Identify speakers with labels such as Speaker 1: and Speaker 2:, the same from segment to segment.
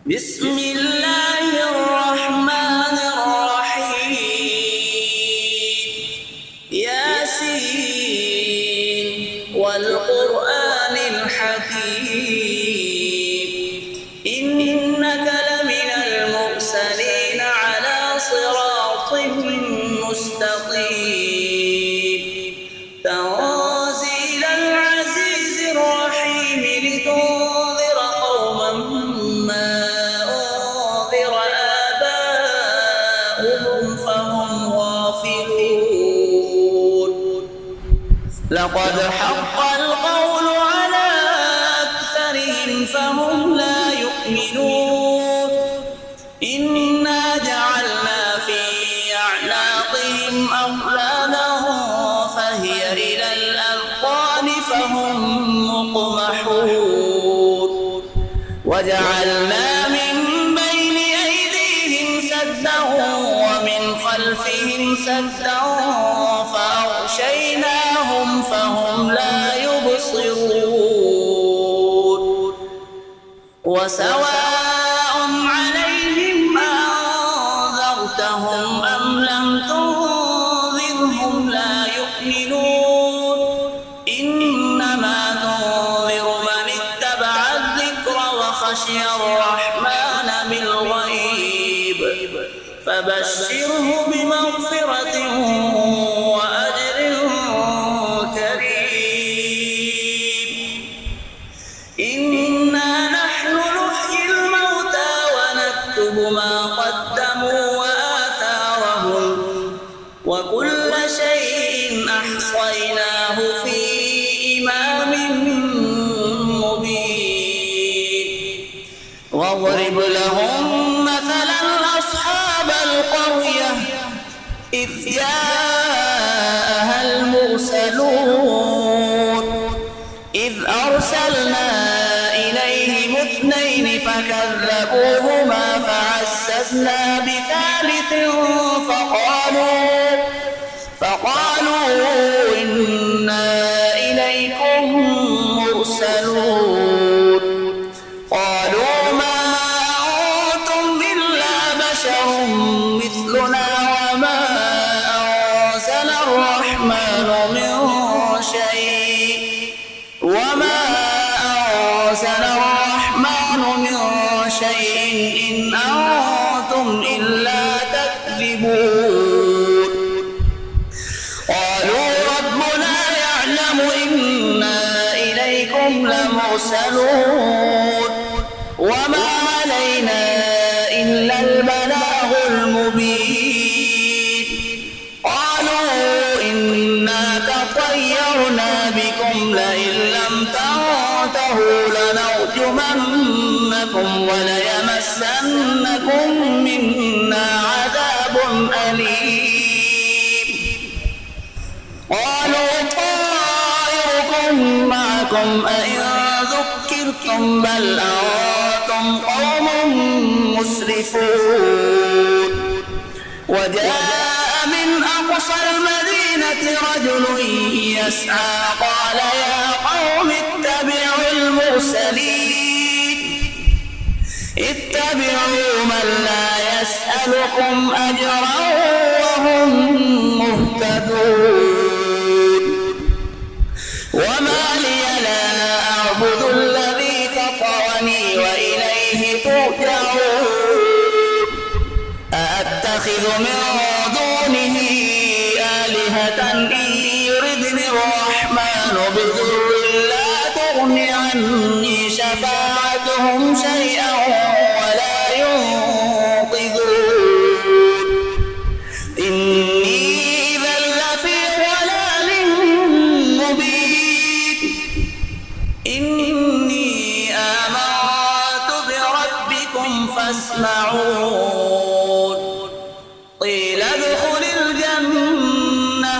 Speaker 1: بسم الله الرحمن الرحيم. ياسين والقرآن الحكيم إنك لمن المرسلين على صراط مستقيم تنزيل العزيز الرحيم لتنذر قوما ما أنذر آباؤهم فهم غافلون. لقد حق القول على أكثرهم فهم لا يؤمنون. إنا جعلنا في أعناقهم أغلالا فهي إلى الأذقان فهم مقمحون. وجعلنا من بين أيديهم سدا ومن خلفهم سدا فأغشيناهم فهم لا يبصرون. وسواء عليهم أنذرتهم أم لم تنذرهم لا يؤمنون. إنما تنذر من اتبع الذكر وخشي الرحمن بالغيب فبشره بمغفرة وأجر كريم. إنا نحن نحيي الموتى ونكتب ما قدموا وآثارهم وكل شيء أحصيناه في إمام مبين. واضرب لهم مثلا أصحاب القرية إذ جاءها المرسلون إذ أرسلنا إليهم اثنين فكذبوهما فعززنا بثالث فقالوا إنا إليكم مرسلون. قالوا ما أنتم إلا بشر مثلنا وما أنزل الرحمن من شيء إن أنتم إلا تكذبون. قالوا ربنا يعلم إنا إليكم لمرسلون وما علينا إلا البلاغ المبين. قالوا إنا تطيرنا بكم لئن لم تنتهوا لنرجمنكم وليمسنكم منا عذاب أليم. قالوا طائركم معكم أئن ذكرتم بل أنتم قوم مسرفون. وجاء من أقصى المدينة رجل يسعى قال يا قوم اتبعوا المرسلين اتبعوا من لا يسألكم أجرا وهم مهتدون. وما لي لا أعبد الذي فطرني وإليه ترجعون. أأتخذ من دونه آلهة إن يردني الرحمن بضر لا تغن عني شفاعتهم شيئا ولا ينقذون. إني إذا لفي ضلال مبين. إني آمنت بربكم فاسمعون. قيل ادخل الجنة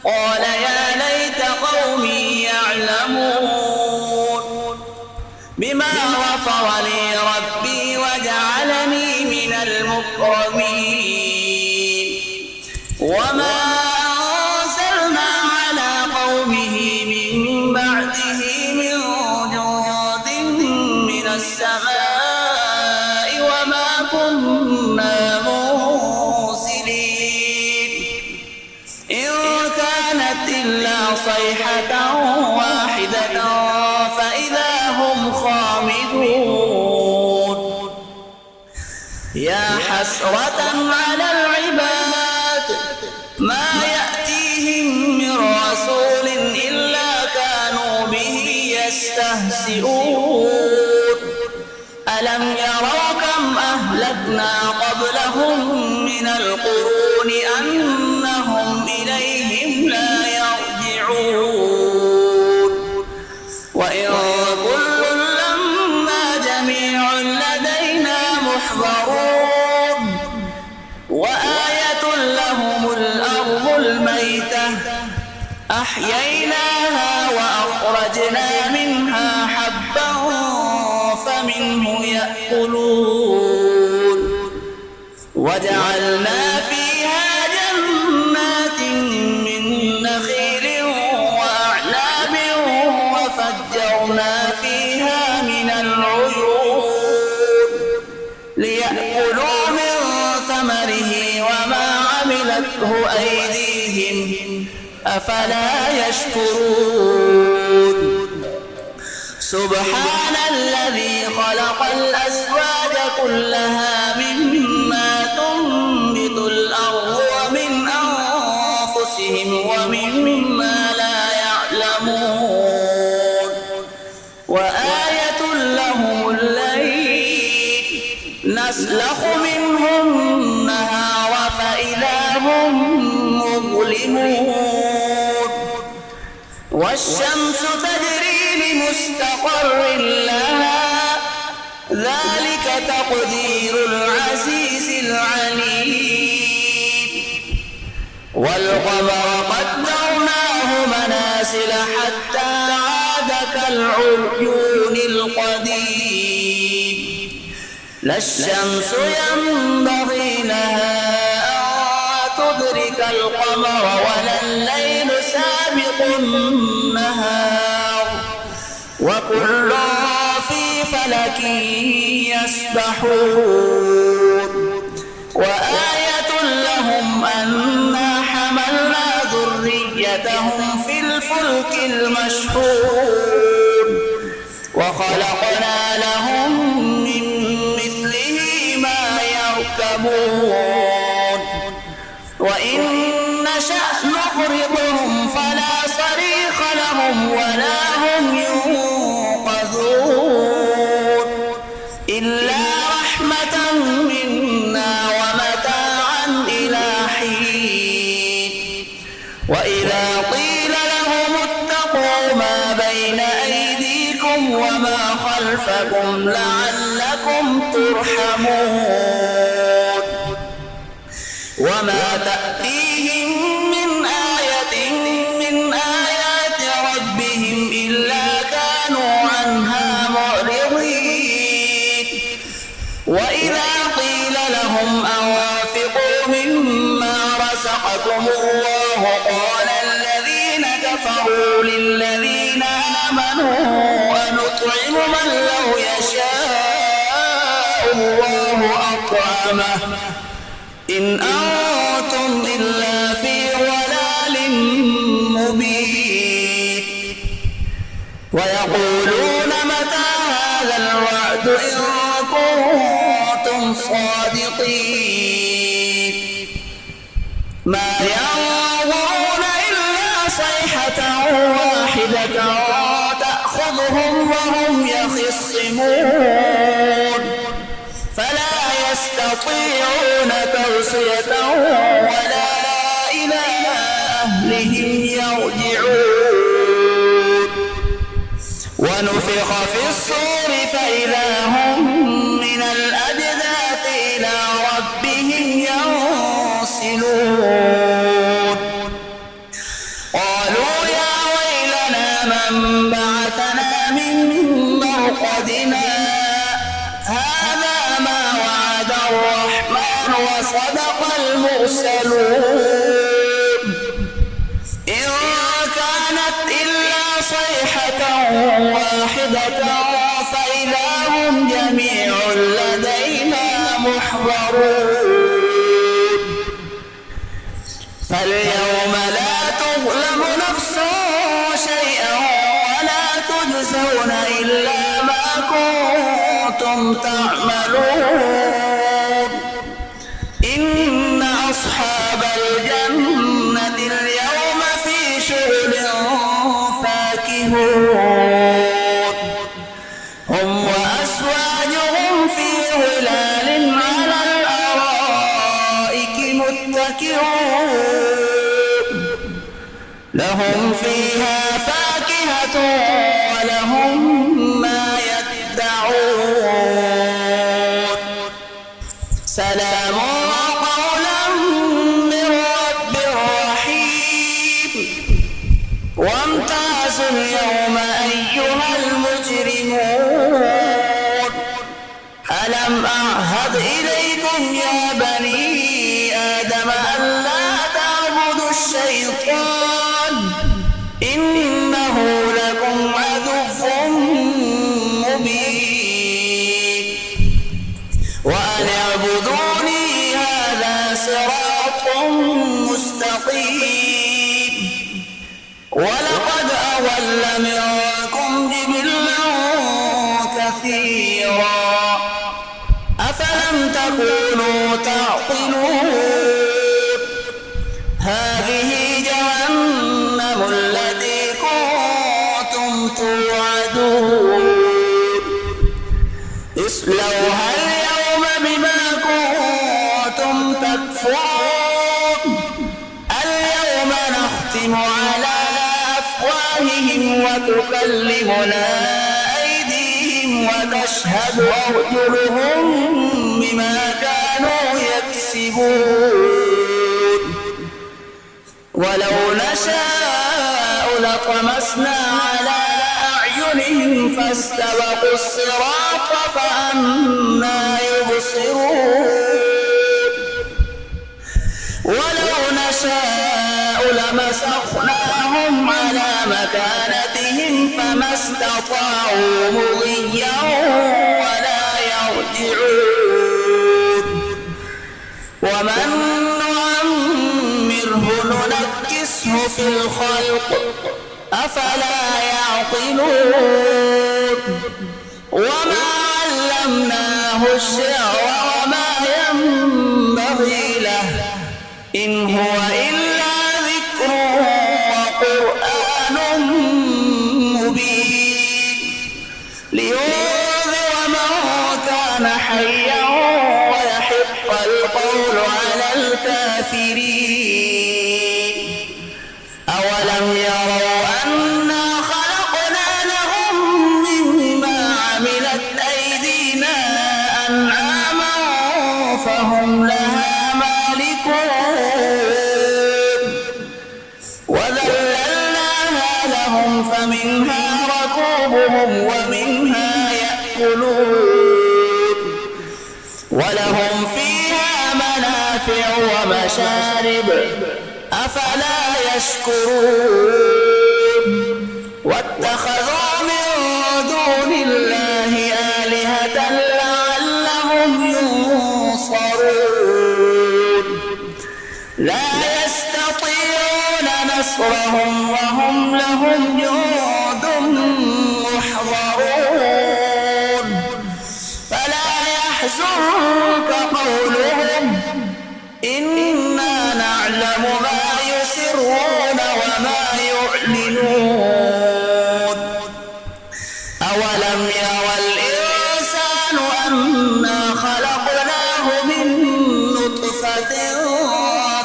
Speaker 1: قال يا ليت قومي يعلمون. بما غفر لي ربي وجعلني من المكرمين. وما أرسلنا على قومه من بعده من جند من السماء صيحة واحدة فإذا هم خامدون يا حسرة على العباد ما يأتيهم من رسول إلا كانوا به يستهزئون ألم يروا كم أهلكنا قبلهم من القرون أنهم إليهم لا يرجعون وإن كل لما جميع لدينا محضرون وآية لهم الأرض الميتة أحييناها وأخرجنا منها حبا فمنه يأكلون وجعلنا فيها جنات من نخيل وأعناب وفجرنا فيها من العيون ليأكلوا من ثمره وما عملته أيديهم أفلا يشكرون سبحان الذي خلق الأزواج كلها مما تنبت الأرض ومن أنفسهم ومما لا يعلمون وآية لهم الليل نسلخ منه النهار فإذا هم مظلمون والشمس تجري لمستقر لها ذلك تقدير العزيز العليم والقمر قدرناه منازل حتى عاد كالعرجون القديم لا الشمس ينبغي لها أن تدرك القمر ولا الليل سابق النهار وكل في فلك يسبحون وآية لهم أنا حملنا ذريتهم في الفلك المشحون وخلقنا لهم من مثله ما يركبون وإن نشأ نغرقهم فلا صريخ لهم ولا هم ينقذون إلا رحمة منا ومتاعا إلى حين وإذا قيل لهم اتقوا ما بين أيديكم وما خلفكم لعلكم ترحمون وما تأتيهم من آية من آيات ربهم إلا كانوا عنها معرضين وإذا قيل لهم أنفقوا مما رزقكم الله قال الذين كفروا للذين آمنوا أنطعم من لو يشاء الله أطعمه إن أنتم إلا في ضلال مبين ويقولون متى هذا الوعد إن كنتم صادقين ما ينظرون إلا صيحة واحدة تأخذهم وهم يخصمون فلا يستطيعون توصية ولا إلى أهلهم يرجعون ونفخ في الصور فإذا هم من الأجداث إلى ربهم ينسلون قالوا يا ويلنا من بعثنا من مرقدنا هذا ما وعد الرحمن وصدق المرسلون إن كانت إلا صيحة واحدة فإذا هم جميع لدينا محضرون فاليوم لا تظلم نفس إلا ما كنتم تعملون إن أصحاب الجنة اليوم في شغل فاكهون هم وأزواجهم في ظلال على الأرائك متكئون لهم فيها فاكهة ولهم ما يدعون سلام قولا من رب رحيم وامتازوا اليوم أيها المجرمون ألم أعهد إليكم يا بني آدم ألا تعبدوا الشيطان إنه لكم عدو مبين وأن اعبدوني هذا صراط مستقيم ولقد أضل منكم جبلا كثيرا أفلم تكونوا تعقلون هذه جهنم التي كنتم توعدون اصلوها اليوم بما كنتم تكفرون اليوم نختم على أفواههم وتكلمنا أيديهم وتشهد أرجلهم بما كانوا يكسبون ولو نشاء لطمسنا على أعينهم فاستبقوا الصراط فأنى يبصرون ولو نشاء لمسخناهم على مكانتهم فما استطاعوا مضيا ولا يرجعون ومن نعمره ننكسه في الخلق أفلا يعقلون وما علمناه الشعر وما ينبغي له إن هو إلا ذكر وقرآن مبين لينذر من كان حيا ويحق القول على الكافرين أولم يروا أنا خلقنا لهم مما عملت أيدينا أنعاما فهم لها وذللناها لهم فمنها ركوبهم ومنها يأكلون ولهم فيها منافع ومشارب أفلا يشكرون واتخذوا من دون الله آلهة لعلهم ينصرون لا يستطيعون نصرهم وهم لهم جند محضرون فلا يحزنك قولهم إنا نعلم ما يسرون وما يعلنون أولم يرى الإنسان أنا خلقناه من نطفة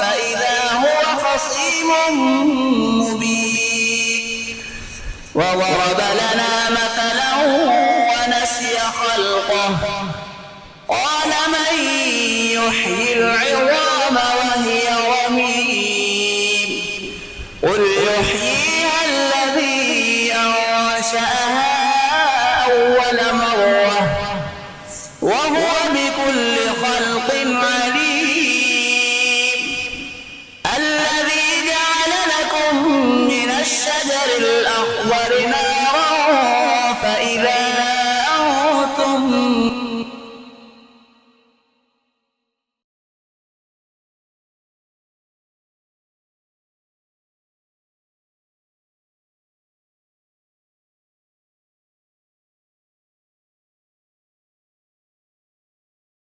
Speaker 1: فإذا هو خصيم مبين وضرب لنا مثلا ونسي خلقه قال من يحيي العظام وهي رميم قل يحييها الذي أنشأها أول مرة وهو بكل خلق عليم الذي جعل لكم من الشجر